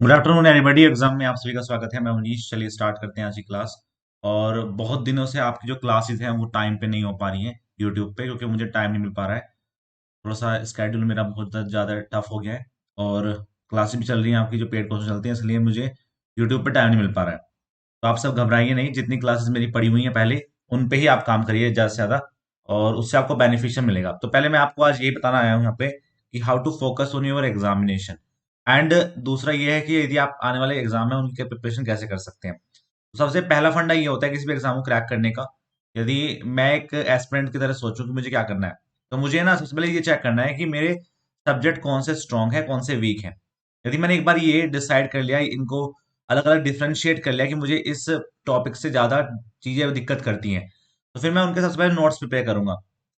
Good afternoon everybody. Exam में आप सभी का स्वागत है। मैं मनीष। चलिए स्टार्ट करते हैं आज की क्लास। और बहुत दिनों से आपकी जो क्लासेस हैं वो टाइम पे नहीं हो पा रही हैं यूट्यूब पे, क्योंकि मुझे टाइम नहीं मिल पा रहा है। थोड़ा सा स्केड्यूल मेरा बहुत ज़्यादा टफ हो गया है। और क्लासेस भी चल रही हैं आपकी, जो पेड कोर्स चलती हैं, इसलिए मुझे यूट्यूब पे टाइम नहीं मिल पा रहा है। तो आप सब घबराइए नहीं, जितनी क्लासेस मेरी पड़ी हुई हैं पहले उन पे ही आप काम करिए ज़्यादा से ज़्यादा, और उससे आपको बेनिफिशियल मिलेगा। तो पहले मैं आपको आज यही बताना आया हूँ यहाँ पे कि how to focus on your examination. And दूसरा ये है कि यदि आप आने वाले एग्जाम है उनके प्रिपरेशन कैसे कर सकते हैं। तो सबसे पहला फंडा ये होता है किसी भी एग्जाम को क्रैक करने का। यदि मैं एक एस्पिरेंट की तरह सोचूं कि मुझे क्या करना है, तो मुझे ना सबसे पहले ये चेक करना है कि मेरे सब्जेक्ट कौन से स्ट्रांग है, कौन से वीक है। यदि मैंने एक बार ये डिसाइड कर लिया, इनको अलग अलग डिफ्रेंशिएट कर लिया कि मुझे इस टॉपिक से ज्यादा चीजें दिक्कत करती हैं, तो फिर मैं उनके सबसे पहले नोट्स प्रिपेयर करूंगा।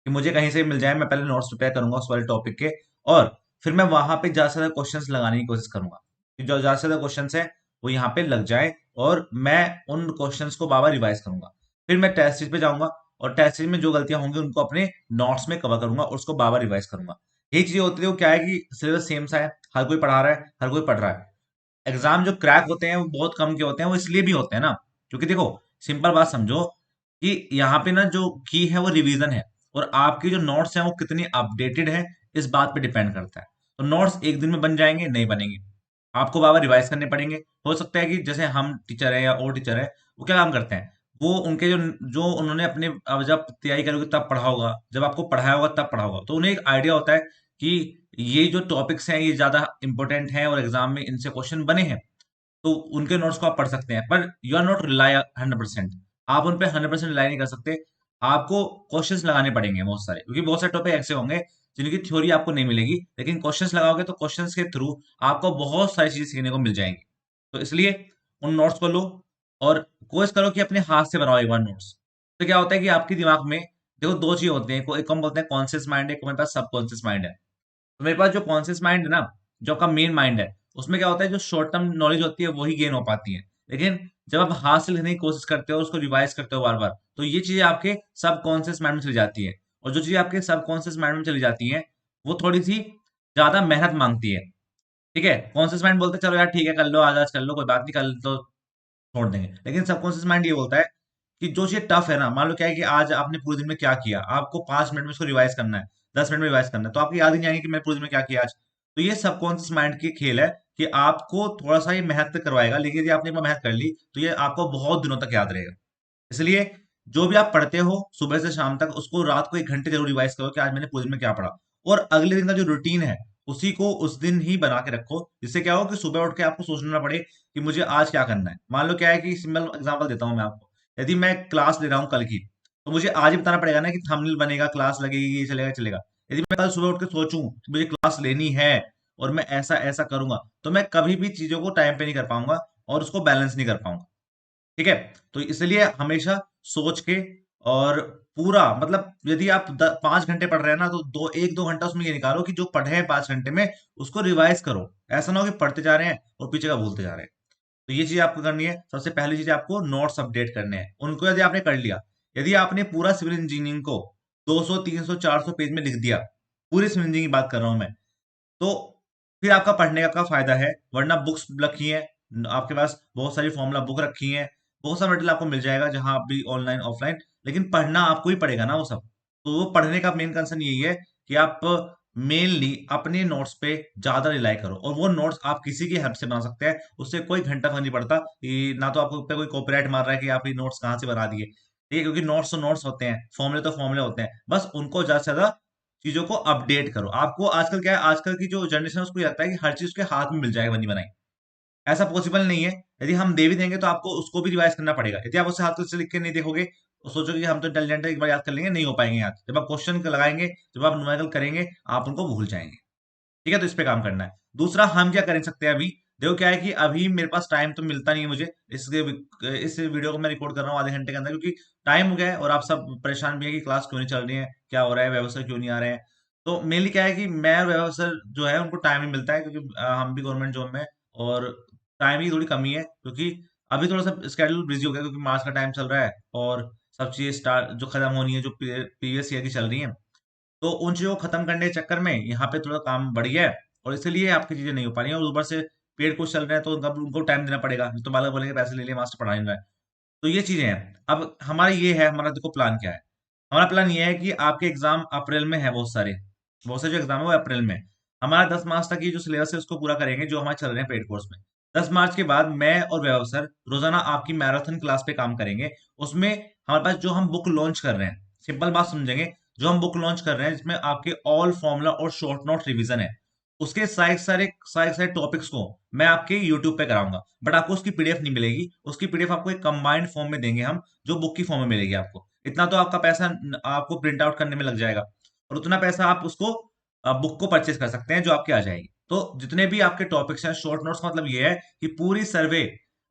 कि मुझे कहीं से मिल जाए, मैं पहले नोट्स प्रिपेयर करूंगा उस वाले टॉपिक के। और फिर मैं वहां पे ज्यादा से ज्यादा क्वेश्चंस लगाने की कोशिश करूंगा कि जो ज्यादा से ज्यादा क्वेश्चंस है वो यहाँ पे लग जाए। और मैं उन क्वेश्चंस को बार बार रिवाइज करूंगा। फिर मैं टेस्ट सीरीज पे जाऊंगा, और टेस्ट सीरीज में जो गलतियां होंगी उनको अपने नोट्स में कवर करूंगा और उसको बार बार रिवाइज करूंगा। यही चीजें होती है। वो क्या है कि सिलेबस सेम सा है, हर कोई पढ़ा रहा है, हर कोई पढ़ रहा है। एग्जाम जो क्रैक होते हैं वो बहुत कम के होते हैं। वो इसलिए भी होते हैं ना, क्योंकि देखो, सिंपल बात समझो कि यहाँ पे ना जो की है वो रिवीजन है, और आपकी जो नोट्स हैं वो कितनी अपडेटेड है इस बात पे डिपेंड करता है। तो नोट्स एक दिन में बन जाएंगे? नहीं बनेंगे। आपको बार बार रिवाइज करने पड़ेंगे। हो सकता है कि जैसे हम टीचर है या और टीचर है, वो क्या काम करते हैं, वो उनके जो जो उन्होंने अपने, अब जब तैयारी करोगे तब पढ़ा होगा, जब आपको पढ़ाया होगा तब पढ़ा होगा, तो उन्हें एक आइडिया होता है कि ये जो टॉपिक्स हैं ये ज्यादा इंपॉर्टेंट हैं और एग्जाम में इनसे क्वेश्चन बने हैं। तो उनके नोट्स को आप पढ़ सकते हैं, पर यू आर नॉट रिलाई 100%। आप उन पे 100% रिलाई नहीं कर सकते। आपको क्वेश्चंस लगाने पड़ेंगे बहुत सारे, क्योंकि बहुत सारे टॉपिक ऐसे होंगे जिनकी थ्योरी आपको नहीं मिलेगी, लेकिन क्वेश्चंस लगाओगे तो क्वेश्चंस के थ्रू आपको बहुत सारी चीजें सीखने को मिल जाएंगी। तो इसलिए उन नोट्स को लो, और कोशिश करो कि अपने हाथ से बनाओ एक बार नोट्स। तो क्या होता है कि आपके दिमाग में, देखो, दो चीज होती है। एक हम बोलते हैं कॉन्शियस माइंड है, एक हमारे पास सबकॉन्शियस माइंड है। तो मेरे पास जो कॉन्शियस माइंड है ना, जो आपका मेन माइंड है, उसमें क्या होता है, जो शॉर्ट टर्म नॉलेज होती है वही गेन हो पाती है। लेकिन जब आप हाथ से लिखने की कोशिश करते हो, उसको रिवाइज करते हो बार बार, तो ये चीजें आपके सबकॉन्शियस माइंड में चली जाती है। और जो चीजें आपके सबकॉन्शियस माइंड में चली जाती हैं, वो थोड़ी सी ज्यादा मेहनत मांगती है। ठीक है, कॉन्शियस माइंड बोलते हैं चलो यार ठीक है, कर लो, आज आज कर लो, कोई बात नहीं, कल तो छोड़ देंगे। लेकिन सबकॉन्शियस माइंड ये बोलता है कि जो चीज टफ है ना, मान लो क्या है कि आज आपने पूरे दिन में क्या किया, आपको 5 मिनट में उसको रिवाइज करना है, 10 मिनट में रिवाइज करना है, तो आपको याद ही नहीं आएंगे कि मैं पूरे दिन में क्या किया आज। तो ये सबकॉन्शियस माइंड की खेल है कि आपको थोड़ा सा ये मेहनत करवाएगा, लेकिन यदि आपने एक बार मेहनत कर ली तो ये आपको बहुत दिनों तक याद रहेगा। इसलिए जो भी आप पढ़ते हो सुबह से शाम तक, उसको रात को 1 घंटे जरूर रिवाइज करो कि आज मैंने पूरे दिन में क्या पढ़ा। और अगले दिन का जो रूटीन है उसी को उस दिन ही बना के रखो, जिससे क्या हो कि सुबह उठ के आपको सोचना ना पड़े कि मुझे आज क्या करना है। मान लो क्या है कि सिंपल एग्जांपल देता हूं मैं आपको। यदि मैं क्लास ले रहा हूँ कल की, तो मुझे आज ही बताना पड़ेगा ना कि थंबनेल बनेगा, क्लास लगेगी, ये चलेगा चलेगा। यदि मैं कल सुबह उठ के सोचूं कि मुझे क्लास लेनी है और मैं ऐसा ऐसा करूंगा, तो मैं कभी भी चीजों को टाइम पे नहीं कर पाऊंगा और उसको बैलेंस नहीं कर पाऊंगा। ठीक है। तो इसलिए हमेशा सोच के, और पूरा मतलब यदि आप 5 घंटे पढ़ रहे हैं ना, तो 1-2 घंटा उसमें ये निकालो कि जो पढ़े हैं 5 घंटे में उसको रिवाइज करो। ऐसा ना हो कि पढ़ते जा रहे हैं और पीछे का भूलते जा रहे हैं। तो ये चीज आपको करनी है। सबसे पहली चीज आपको नोट्स अपडेट करने हैं। उनको यदि आपने कर लिया, यदि आपने पूरा सिविल इंजीनियरिंग को 200 300 400 पेज में लिख दिया, पूरी सिविल इंजीनियरिंग की बात कर रहा हूं मैं, तो फिर आपका पढ़ने का फायदा है। वरना बुक्स रखी है आपके पास, बहुत सारी फॉर्मूला बुक रखी है, बहुत सारा मटेरियल आपको मिल जाएगा जहां आप भी ऑनलाइन ऑफलाइन, लेकिन पढ़ना आपको ही पड़ेगा ना वो सब। तो वो पढ़ने का मेन कंसर्न यही है कि आप मेनली अपने नोट्स पे ज्यादा रिलाई करो, और वो नोट्स आप किसी की हेल्प से बना सकते हैं। उससे कोई घंटा फर्क नहीं पड़ता कि ना तो आपको ऊपर कोई कॉपीराइट मार रहा है कि आप ये नोट्स कहाँ से बना दिए। ठीक है, क्योंकि नोट्स तो नोट्स होते हैं, फॉर्मुले तो फॉर्मुले होते हैं, बस उनको ज्यादा से ज्यादा चीजों को अपडेट करो। आपको आजकल क्या है, आजकल की जो जनरेशन है उसको ये लगता है कि हर चीज उसके हाथ में मिल जाएगा बनी बनाई। ऐसा पॉसिबल नहीं है। यदि हम दे भी देंगे तो आपको उसको भी रिवाइज करना पड़ेगा। यदि आप उसे हाथ से लिख के नहीं देखोगे तो सोचोगे कि हम तो इंटेलिजेंट है, एक बार याद कर लेंगे, नहीं हो पाएंगे याद। जब आप क्वेश्चन लगाएंगे, जब आप न्यूमेरिकल करेंगे, आप उनको भूल जाएंगे। ठीक है, तो इस पे काम करना है। दूसरा हम क्या कर सकते हैं अभी, देखो क्या है कि अभी मेरे पास टाइम तो मिलता नहीं है मुझे। इस वीडियो को मैं रिकॉर्ड कर रहा हूँ आधे घंटे के अंदर, क्योंकि टाइम हो गया है और आप सब परेशान भी है कि क्लास क्यों नहीं चल रही है, क्या हो रहा है, व्यवस्था क्यों नहीं आ रहे हैं। तो मेनली क्या है कि मैं और व्यवस्था जो है उनको टाइम नहीं मिलता है, क्योंकि हम भी गवर्नमेंट जॉब में, और टाइम की थोड़ी कमी है। क्योंकि अभी थोड़ा सा स्केड्यूल बिजी हो गया, क्योंकि मार्च का टाइम चल रहा है और सब चीजें स्टार्ट जो खत्म होनी है, जो प्रीवियस ईयर की चल रही है, तो उन चीजों को खत्म करने के चक्कर में यहाँ पे थोड़ा काम बढ़ गया है, और इसलिए आपकी चीजें नहीं हो पा रही हैं। और ऊपर से पेड कोर्स चल रहे हैं तो उनका उनको टाइम देना पड़ेगा, नहीं तो बालक बोलेंगे पैसे ले लिए मास्टर पढ़ा नहीं रहा है। तो ये चीजें हैं। अब हमारा ये है, हमारा देखो प्लान क्या है। हमारा प्लान ये है कि आपके एग्जाम अप्रैल में है, बहुत सारे जो एग्जाम है वो अप्रैल में है। हमारा 10 मार्च तक ये जो सिलेबस है उसको पूरा करेंगे, जो हमारे चल रहे हैं पेड कोर्स में। 10 मार्च के बाद मैं और वैभव सर रोजाना आपकी मैराथन क्लास पे काम करेंगे। उसमें हमारे पास जो हम बुक लॉन्च कर रहे हैं, सिंपल बात समझेंगे, जो हम बुक लॉन्च कर रहे हैं जिसमें आपके ऑल फॉर्मूला और शॉर्ट नोट रिवीजन है, उसके सारे टॉपिक्स को मैं आपके यूट्यूब पे कराऊंगा। बट आपको उसकी पीडीएफ नहीं मिलेगी, उसकी पीडीएफ आपको एक कंबाइंड फॉर्म में देंगे हम, जो बुक की फॉर्म में मिलेगी आपको। इतना तो आपका पैसा आपको प्रिंट आउट करने में लग जाएगा, और उतना पैसा आप उसको बुक को परचेज कर सकते हैं जो आपके आ जाएगी। तो जितने भी आपके टॉपिक्स हैं, शॉर्ट नोट्स का मतलब ये है कि पूरी सर्वे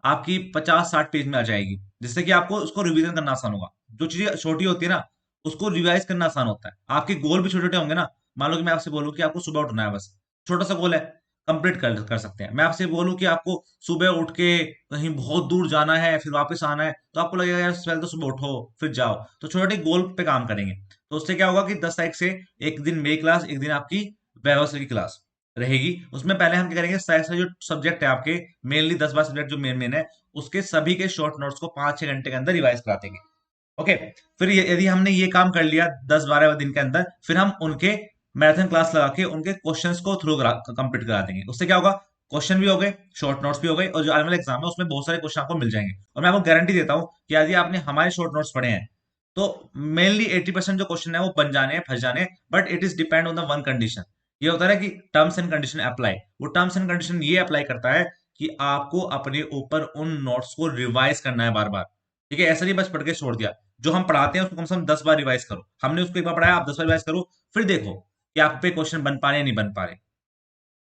आपकी 50-60 पेज में आ जाएगी, जिससे कि आपको उसको रिवीजन करना आसान होगा। जो चीजें छोटी होती है ना, उसको रिवाइज करना आसान होता है। आपके गोल भी छोटे छोटे होंगे ना। मान लो कि मैं आपसे बोलूं कि आपको सुबह उठना है, बस छोटा सा गोल है, कंप्लीट कर सकते हैं। मैं आपसे बोलूं कि आपको सुबह उठ के कहीं बहुत दूर जाना है फिर वापस आना है, तो आपको लगेगा यार पहले तो सुबह उठो फिर जाओ। तो छोटे छोटे गोल पे काम करेंगे। तो उससे क्या होगा कि 10 तारीख से एक दिन मेरी क्लास, एक दिन आपकी वैभव सर की क्लास रहेगी। उसमें पहले हम क्या करेंगे, सारे सारे जो सब्जेक्ट है आपके, मेनली 10-12 सब्जेक्ट जो मेन मेन है, उसके सभी के शॉर्ट नोट्स को 5-6 घंटे के अंदर रिवाइज करा देंगे। ओके। फिर यदि हमने ये काम कर लिया 10-12 दिन के अंदर, फिर हम उनके मैराथन क्लास लगा के उनके क्वेश्चंस को थ्रू कंप्लीट करा देंगे। उससे क्या होगा, क्वेश्चन भी हो गए, शॉर्ट नोट्स भी हो गए, और जो आने वाला एग्जाम है उसमें बहुत सारे क्वेश्चन आपको मिल जाएंगे। और मैं आपको गारंटी देता हूँ कि यदि आपने हमारे शॉर्ट नोट्स पढ़े हैं, तो मेनली 80% जो क्वेश्चन है वो बन जाने हैं, फंस जाने हैं। But it is depend on the one condition. ये होता है कि टर्म्स एंड कंडीशन अप्लाई। वो टर्म्स एंड कंडीशन ये अप्लाई करता है कि आपको अपने ऊपर उन नोट्स को रिवाइज करना है बार बार। ठीक है, ऐसा नहीं बस पढ़ के छोड़ दिया। जो हम पढ़ाते हैं उसको कम से कम 10 बार रिवाइज करो। हमने उसको एक बार पढ़ाया, आप 10 बार रिवाइज करो, फिर देखो कि आप पे क्वेश्चन बन पा रहे हैं नहीं बन पा रहे।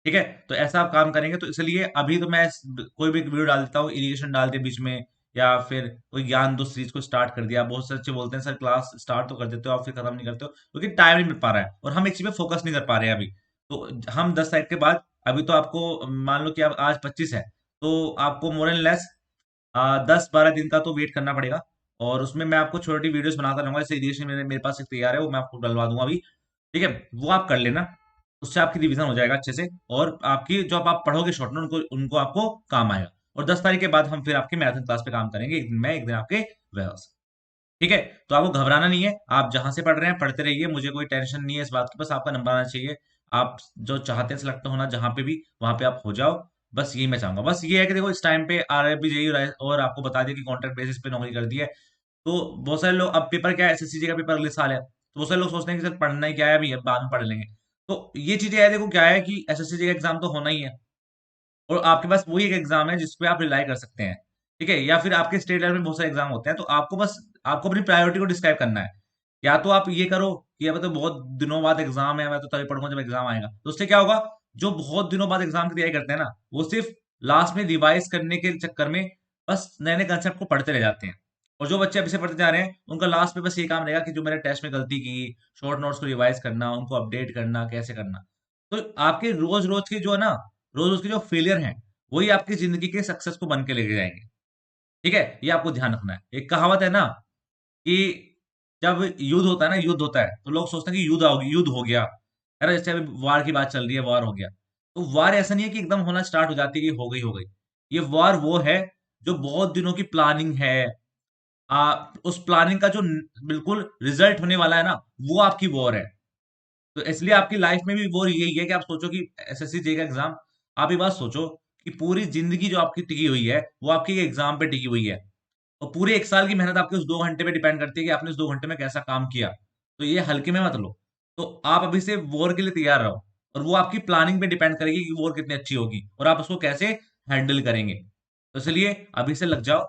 ठीक है, तो ऐसा आप काम करेंगे। तो इसलिए अभी तो मैं कोई भी वीडियो डाल देता हूँ, इरिगेशन डाल दिया बीच में, या फिर कोई ज्ञान दो सीरीज को स्टार्ट कर दिया। बहुत से बच्चे बोलते हैं सर क्लास स्टार्ट तो कर देते हो आप फिर खत्म नहीं करते हो, क्योंकि टाइम नहीं मिल पा रहा है और हम एक चीज पे फोकस नहीं कर पा रहे हैं अभी। तो हम 10 तारीख के बाद, अभी तो आपको मान लो कि अब आज 25 है, तो आपको मोर एंड लेस 10-12 दिन का तो वेट करना पड़ेगा। और उसमें मैं आपको छोटी वीडियोस बनाता रहूंगा, जैसे इरिगेशन मेरे पास एक तैयार है, वो मैं आपको डलवा दूंगा अभी। ठीक है, वो आप कर लेना, उससे आपकी रिवीजन हो जाएगा अच्छे से, और आपकी जो आप पढ़ोगे शॉर्ट नोट उनको उनको आपको काम आएगा। और 10 तारीख के बाद हम फिर आपके मैराथन क्लास पे काम करेंगे, एक दिन मैं एक दिन आपके व्यवस्था। ठीक है, तो आपको घबराना नहीं है, आप जहां से पढ़ रहे हैं पढ़ते रहिए, मुझे कोई टेंशन नहीं है इस बात की, बस आपका नंबर आना चाहिए। आप जो चाहते हैं सिलेक्ट होना जहां पे भी, वहां पे आप हो जाओ। बस यही मैं चाहूंगा। बस ये है कि देखो इस टाइम पे आरआरबी जेईई और आपको बता दिया कि कॉन्ट्रैक्ट बेसिस पे नौकरी कर दी है। तो बहुत सारे लोग, अब पेपर क्या है, एसएससी का पेपर अगले साल है, तो बहुत सारे लोग सोचते हैं कि सर पढ़ना ही क्या है, अभी अब बाद में पढ़ लेंगे। तो ये चीजें है, देखो क्या है कि एसएससी का एग्जाम तो होना ही है, और आपके पास वही एक एग्जाम है जिसपे आप रिलाई कर सकते हैं। ठीक है, या फिर आपके स्टेट लेवल में बहुत सारे एग्जाम होते हैं, तो आपको बस आपको अपनी प्रायोरिटी को डिस्क्राइब करना है। या तो आप ये करो कि अब तो बहुत दिनों बाद एग्जाम है, मैं तो तभी पढ़ूंगा जब एग्जाम आएगा। तो उससे क्या होगा, जो बहुत दिनों बाद एग्जाम की तैयारी करते हैं ना, वो सिर्फ लास्ट में रिवाइज करने के चक्कर में बस नए नए कंसेप्ट को पढ़ते रह जाते हैं। और जो बच्चे अभी से पढ़ते जा रहे हैं, उनका लास्ट में बस ये काम रहेगा कि जो मैंने टेस्ट में गलती की, शॉर्ट नोट्स को रिवाइज करना, उनको अपडेट करना, कैसे करना। तो आपके रोज रोज की जो है ना, रोज रोज के जो फेलियर हैं, वही आपकी जिंदगी के सक्सेस को बन के लेके जाएंगे। ठीक है, ये आपको ध्यान रखना है। एक कहावत है ना कि जब युद्ध होता है ना, युद्ध होता है तो लोग सोचते हैं कि युद्ध हो गया है ना, जैसे अभी वार की बात चल रही है, वार हो गया। तो वार ऐसा नहीं है कि एकदम होना स्टार्ट हो जाती है कि हो गई। ये वार वो है जो बहुत दिनों की प्लानिंग है। उस प्लानिंग का जो बिल्कुल रिजल्ट होने वाला है ना, वो आपकी वॉर है। तो इसलिए आपकी लाइफ में भी वो यही है कि आप सोचो कि एसएससी जे का एग्जाम, आप ये बात सोचो कि पूरी जिंदगी जो आपकी टिकी हुई है वो आपके एग्जाम पे टिकी हुई है। और पूरे एक साल की मेहनत आपके उस 2 घंटे पे डिपेंड करती है कि आपने उस 2 घंटे में कैसा काम किया। तो ये हल्के में मत लो। तो आप अभी से वॉर के लिए तैयार रहो, और वो आपकी प्लानिंग पे डिपेंड करेगी कि वॉर कितनी अच्छी होगी और आप उसको कैसे हैंडल करेंगे। तो इसलिए अभी से लग जाओ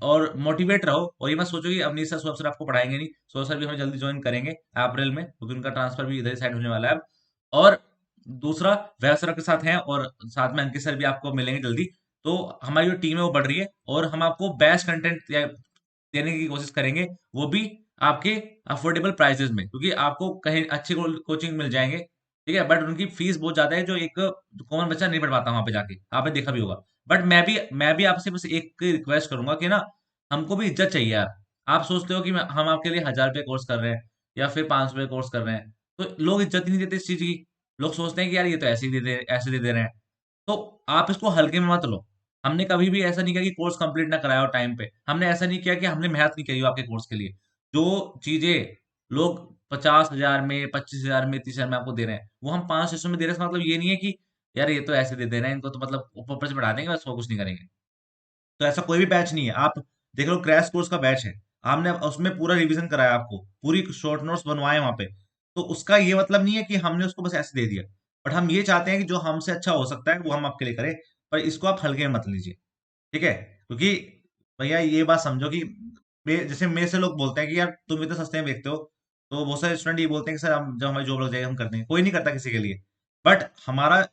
और मोटिवेट रहो, और ये मत सोचो कि अवनीश सर सर आपको पढ़ाएंगे नहीं। सर भी हमें जल्दी ज्वाइन करेंगे अप्रैल में, क्योंकि उनका ट्रांसफर भी इधर साइड होने वाला है अब। और दूसरा, वैभव सर के साथ हैं, और साथ में अंकित सर भी आपको मिलेंगे जल्दी। तो हमारी जो टीम है वो बढ़ रही है, और हम आपको बेस्ट कंटेंट देने की कोशिश करेंगे, वो भी आपके अफोर्डेबल प्राइसेस में, क्योंकि आपको कहीं अच्छे कोचिंग मिल जाएंगे। ठीक है, बट उनकी फीस बहुत ज्यादा है, जो एक कॉमन बच्चा नहीं पढ़ पाता वहां पे जाके, आपने देखा भी होगा। बट मैं भी आपसे बस एक रिक्वेस्ट करूंगा कि ना, हमको भी इज्जत चाहिए यार। आप सोचते हो कि हम आपके लिए 1000 रुपये कोर्स कर रहे हैं, या फिर 500 रुपये कोर्स कर रहे हैं, तो लोग इज्जत ही नहीं देते इस चीज की। लोग सोचते हैं कि यार ये तो ऐसे ही दे दे, ऐसे दे दे रहे हैं। तो आप इसको हल्के में मत लो। हमने कभी भी ऐसा नहीं किया कि कोर्स कंप्लीट ना कराया हो टाइम पे। हमने ऐसा नहीं किया कि हमने मेहनत नहीं करी हो आपके कोर्स के लिए। जो चीज़ें लोग 50,000 में, 25,000 में, 30,000 में आपको दे रहे हैं, वो हम 500-600 में दे रहे हैं, इसका मतलब ये नहीं है कि यार ये तो ऐसे दे रहे हैं, इनको तो मतलब ऊपर से बढ़ा देंगे बस, वो कुछ नहीं करेंगे। तो ऐसा कोई भी बैच नहीं है। आप देख लो, क्रैश कोर्स का बैच है, हमने उसमें पूरा रिवीजन कराया आपको, पूरी शॉर्ट नोट्स बनवाए वहां पे। तो उसका ये मतलब नहीं है कि हमने उसको बस ऐसे दे दिया। बट हम ये चाहते हैं कि जो हमसे अच्छा हो सकता है वो हम आपके लिए करें। पर इसको आप हल्के में मत लीजिए, ठीक है? क्योंकि भैया ये बात समझो कि जैसे मेरे से लोग बोलते हैं कि यार तुम इतना सस्ते में बेचते हो, तो बहुत सारे स्टूडेंट ये बोलते हैं कि सर हम जब हमारी जॉब लग जाएगी हम कर देंगे। कोई नहीं करता किसी के लिए। बट हमारा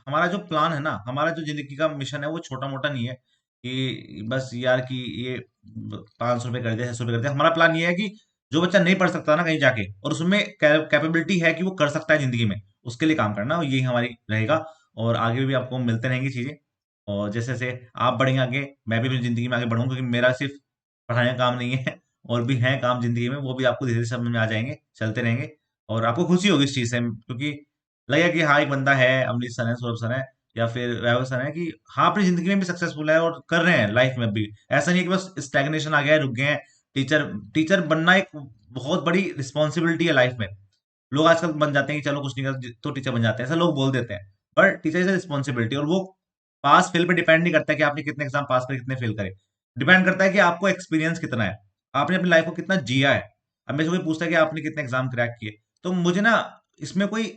हमारा जो प्लान है ना, हमारा जो जिंदगी का मिशन है, वो छोटा मोटा नहीं है कि बस यार कि ये 500 रुपये कर दे, 600 रुपये कर दे। हमारा प्लान ये है कि जो बच्चा नहीं पढ़ सकता ना कहीं जाके, और उसमें कैपेबिलिटी है कि वो कर सकता है जिंदगी में, उसके लिए काम करना, और यही हमारी रहेगा। और आगे भी आपको मिलते रहेंगी चीजें। और जैसे जैसे आप बढ़ेंगे आगे, मैं भी अपनी जिंदगी में आगे बढ़ूंगा, क्योंकि मेरा सिर्फ पढ़ाने का काम नहीं है और भी हैं काम जिंदगी में, वो भी आपको धीरे धीरे समझ में आ जाएंगे, चलते रहेंगे। और आपको खुशी होगी इस चीज से, क्योंकि लगेगा कि हाँ एक बंदा है, अमरीत सर है, सौरभ सर है, या फिर वैभव सर है, कि हाँ अपनी जिंदगी में भी सक्सेसफुल है और कर रहे हैं लाइफ में भी। ऐसा नहीं है कि बस स्टैग्नेशन आ गया है, रुक गए हैं। टीचर टीचर बनना एक बहुत बड़ी रिस्पॉन्सिबिलिटी है लाइफ में। लोग आजकल बन जाते हैं कि चलो कुछ नहीं कर तो टीचर बन जाते हैं, ऐसा लोग बोल देते हैं। पर टीचर इज रिस्पॉन्सिबिलिटी, और वो पास फेल पे डिपेंड नहीं करता कि आपने कितने एग्जाम पास करे, कितने फेल करे। डिपेंड करता है कि आपको एक्सपीरियंस कितना है, आपने अपनी लाइफ को कितना जिया है। अब मेरे से कोई पूछता है कि आपने कितने एग्जाम क्रैक किए, तो मुझे ना इसमें कोई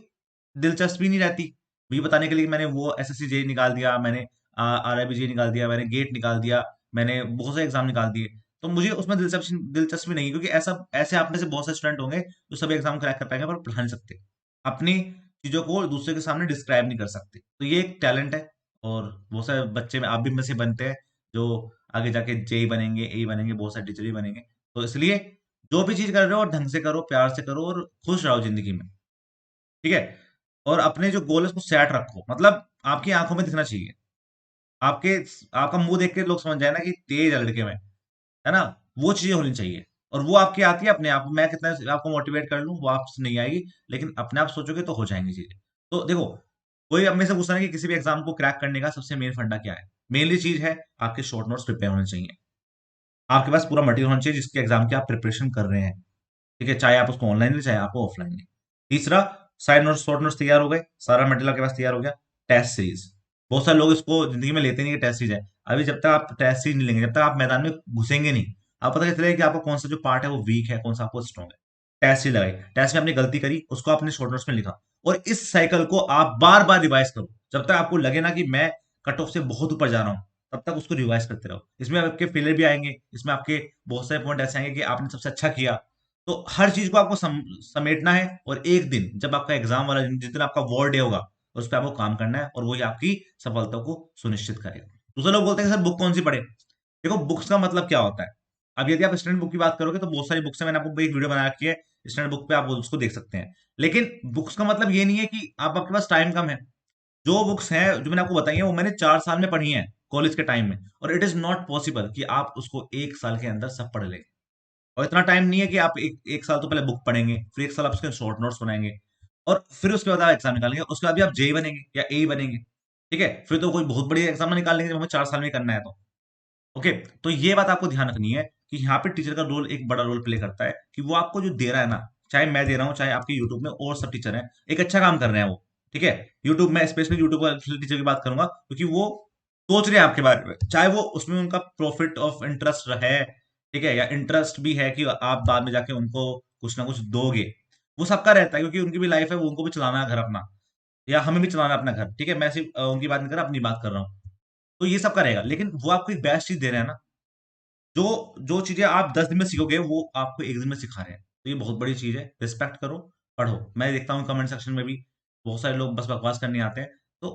दिलचस्पी नहीं रहती ये बताने के लिए कि मैंने वो एसएससी जे निकाल दिया, मैंने आरआईबी जे निकाल दिया, मैंने गेट निकाल दिया, मैंने बहुत से एग्जाम निकाल दिए। तो मुझे उसमें दिलचस्पी दिलचस्पी नहीं है, क्योंकि ऐसा ऐसे आप में से बहुत से स्टूडेंट होंगे जो सभी एग्जाम क्रैक कर पाएंगे पर पढ़ा नहीं सकते, अपनी चीजों को दूसरे के सामने डिस्क्राइब नहीं कर सकते। तो ये एक टैलेंट है। और बहुत सारे बच्चे में आप भी में से बनते हैं, जो आगे जाके जेई बनेंगे, ए बनेंगे, बहुत सारे टीचर भी बनेंगे। तो इसलिए जो भी चीज कर रहे हो ढंग से करो, प्यार से करो, और खुश रहो जिंदगी में, ठीक है? और अपने जो गोल है उसको सेट रखो, मतलब आपकी आंखों में दिखना चाहिए। आपके आपका मुंह देख के लोग समझ जाए ना कि तेज है लड़के में, है ना? वो चीजें होनी चाहिए। और वो आपकी आती है अपने आप। मैं कितना आपको मोटिवेट कर लूं वो आपसे नहीं आएगी, लेकिन अपने आप सोचोगे तो हो जाएंगी चीजें। तो देखो, कोई अब मेरे से पूछता है कि किसी भी एग्जाम को क्रैक करने का सबसे मेन फंडा क्या है? मेनली चीज है आपके शॉर्ट नोट्स प्रिपेयर होने चाहिए। आपके पास पूरा मटेरियल होना चाहिए जिसके एग्जाम की आप प्रिपरेशन कर रहे हैं, ठीक है? चाहे आप उसको ऑनलाइन ले, चाहे आपको ऑफलाइन ले। तीसरा, साइड नोट्स, शॉर्ट नोट्स तैयार हो गए, सारा मटेरियल आपके पास तैयार हो गया। टेस्ट सीरीज, बहुत सारे लोग इसको जिंदगी में लेते नहीं कि टेस्ट सीरीज है। अभी जब तक आप टेस्ट सीरीज नहीं लेंगे, जब तक आप मैदान में घुसेंगे नहीं, आप पता चलेगा कि आपका कौन सा जो पार्ट है वो वीक है, कौन सा आपको स्ट्रॉन्ग है। टेस्ट सीरीज लगाई, टेस्ट में आपने गलती करी, उसको आपने शॉर्ट नोट्स में लिखा, और इस साइकिल को आप बार बार रिवाइज करो, जब तक आपको लगे ना कि मैं कट ऑफ से बहुत ऊपर जा रहा हूँ, तब तक उसको रिवाइज करते रहो। इसमें आपके फेलियर भी आएंगे, इसमें आपके बहुत सारे पॉइंट ऐसे आएंगे कि आपने सबसे अच्छा किया। तो हर चीज को आपको समेटना है, और एक दिन जब आपका एग्जाम वाला जिस दिन आपका वॉर डे होगा, उस पर आपको काम करना है, और वही आपकी सफलता को सुनिश्चित करेगा। दूसरे लोग बोलते हैं कि सर बुक कौन सी पढ़े। देखो, बुक्स का मतलब क्या होता है? अब यदि आप स्टैंडर्ड बुक की बात करोगे तो बहुत सारी बुक्स है, मैंने आपको एक वीडियो बना रखी है स्टैंडर्ड बुक पे, आप उसको देख सकते हैं। लेकिन बुक्स का मतलब ये नहीं है कि आप आपके पास टाइम कम है। जो बुक्स हैं जो मैंने आपको बताई है वो मैंने 4 साल में पढ़ी है, कॉलेज के टाइम में। और इट इज नॉट पॉसिबल कि आप उसको 1 साल के अंदर सब पढ़ लें। और इतना टाइम नहीं है कि आप एक साल तो पहले बुक पढ़ेंगे, फिर एक साल आप उसके शॉर्ट नोट्स बनाएंगे, और फिर उसके बाद आप एग्जाम निकालेंगे, उसके बाद भी आप जेई बनेंगे या ए बनेंगे, ठीक है? फिर तो कोई बहुत बड़ी एग्जाम निकाल लेंगे जब हमें 4 साल में करना है तो। ओके, तो ये बात आपको ध्यान रखनी है कि यहाँ पे टीचर का रोल एक बड़ा रोल प्ले करता है, कि वो आपको जो दे रहा है ना, चाहे मैं दे रहा हूँ, चाहे आपके यूट्यूब में और सब टीचर हैं, एक अच्छा काम कर रहे हैं वो, ठीक है? यूट्यूब में स्पेशली यूट्यूब टीचर की बात करूंगा, क्योंकि वो सोच रहे हैं आपके बारे में, चाहे वो उसमें उनका प्रॉफिट ऑफ इंटरेस्ट है, ठीक है, या इंटरेस्ट भी है कि आप बाद में जाके उनको कुछ ना कुछ दोगे। वो सबका रहता है, क्योंकि उनकी भी लाइफ है, वो उनको भी चलाना है घर अपना, या हमें भी चलाना है अपना घर, ठीक है? मैं सिर्फ उनकी बात नहीं कर रहा, अपनी बात कर रहा हूँ। तो ये सबका रहेगा, लेकिन वो आपको एक बेस्ट चीज दे रहे हैं ना। जो जो चीजें आप 10 दिन में सीखोगे वो आपको एक दिन में सिखा रहे हैं, तो ये बहुत बड़ी चीज है। रिस्पेक्ट करो, पढ़ो। मैं देखता हूँ कमेंट सेक्शन में भी बहुत सारे लोग बस बकवास करने आते हैं। तो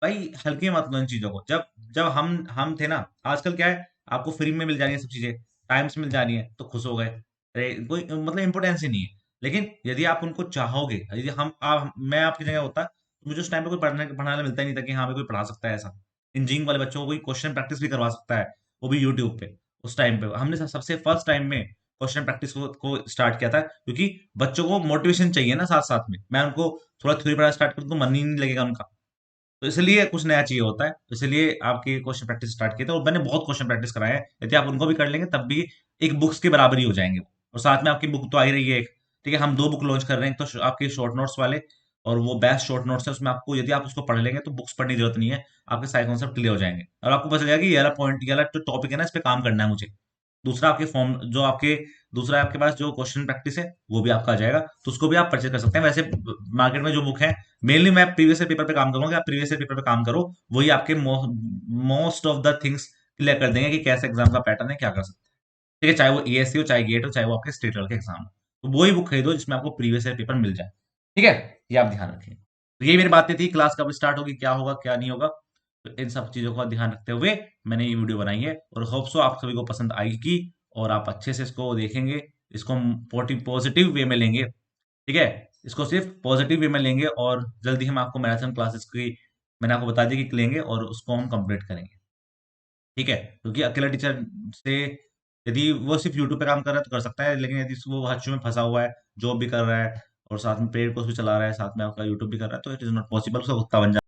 भाई हल्के मत लो इन चीजों को। जब जब हम थे ना, आजकल क्या है, आपको फ्री में मिल जा रही है सब चीजें, टाइम से मिल जा रही है, तो खुश हो गए, अरे कोई मतलब इंपोर्टेंस ही नहीं है। लेकिन यदि आप उनको चाहोगे, यदि मैं आपकी जगह होता तो मुझे उस टाइम पे कोई पढ़ने पढ़ाने मिलता ही नहीं था कि हाँ हमें कोई पढ़ा सकता है ऐसा। इंजीनियरिंग वाले बच्चों को कोई क्वेश्चन प्रैक्टिस भी करवा सकता है, वो भी यूट्यूब पे। उस टाइम पे हमने सबसे फर्स्ट टाइम में क्वेश्चन प्रैक्टिस को स्टार्ट किया था, क्योंकि बच्चों को मोटिवेशन चाहिए ना साथ साथ में। मैं उनको थोड़ा थ्योरी पढ़ाना स्टार्ट करूँ तो मन ही नहीं लगेगा उनका। तो इसलिए कुछ नया चाहिए होता है, तो इसलिए आपकी क्वेश्चन प्रैक्टिस स्टार्ट की थी, और मैंने बहुत क्वेश्चन प्रैक्टिस कराए हैं। यदि आप उनको भी कर लेंगे तब भी एक बुक्स के बराबर ही हो जाएंगे वो। और साथ में आपकी बुक तो आ ही रही है एक, ठीक है, हम दो बुक लॉन्च कर रहे हैं, तो आपके शॉर्ट नोट्स वाले, और वो बेस्ट शॉर्ट नोट्स है, उसमें आपको यदि आप उसको पढ़ लेंगे तो बुक्स पढ़ने की जरूरत नहीं है, आपके सारे कॉन्सेप्ट क्लियर हो जाएंगे, और आपको पता चलेगा कि ये वाला पॉइंट, ये वाला जो टॉपिक है ना, इस पे काम करना है मुझे। दूसरा आपके फॉर्म जो आपके दूसरा आपके पास जो क्वेश्चन प्रैक्टिस है वो भी आपका आ जाएगा, तो उसको भी आप परचेज कर सकते हैं। वैसे मार्केट में जो बुक है, मेनली मैं प्रीवियस ईयर पेपर पे काम करूंगा कि आप प्रीवियस ईयर पेपर पे काम करो, वही आपके most of the things clear कर देंगे कि कैसे एग्जाम का पैटर्न है, क्या कर सकते हैं। ठीक है, चाहे वो ईएससी हो, चाहे गेट हो, चाहे वो आपके स्टेट लेवल के एग्जाम हो, तो वही बुक खरीदो जिसमें आपको प्रीवियस ईयर पेपर मिल जाए। ठीक है, ये आप ध्यान रखिए। तो ये मेरी बातें थी, क्लास कब स्टार्ट होगी, क्या होगा क्या नहीं होगा, तो इन सब चीजों का ध्यान रखते हुए मैंने ये वीडियो बनाई है, और होप सो आप सभी को पसंद आएगी, और आप अच्छे से इसको देखेंगे, इसको पॉजिटिव वे में लेंगे। ठीक है, इसको सिर्फ पॉजिटिव वे में लेंगे, और जल्दी हम आपको मैराथन क्लासेस की, मैंने आपको बता दी कि लेंगे, और उसको हम कंप्लीट करेंगे। ठीक है, क्योंकि अकेला टीचर से, यदि वो सिर्फ यूट्यूब पे काम कर रहा है तो कर सकता है, लेकिन यदि वो हच्चू में फंसा हुआ है, जॉब भी कर रहा है, और साथ में पेड कोर्स भी चला रहा है, साथ में आपका यूट्यूब भी कर रहा है, तो इट इज नॉट पॉसिबल, उसका कुत्ता बन जाए।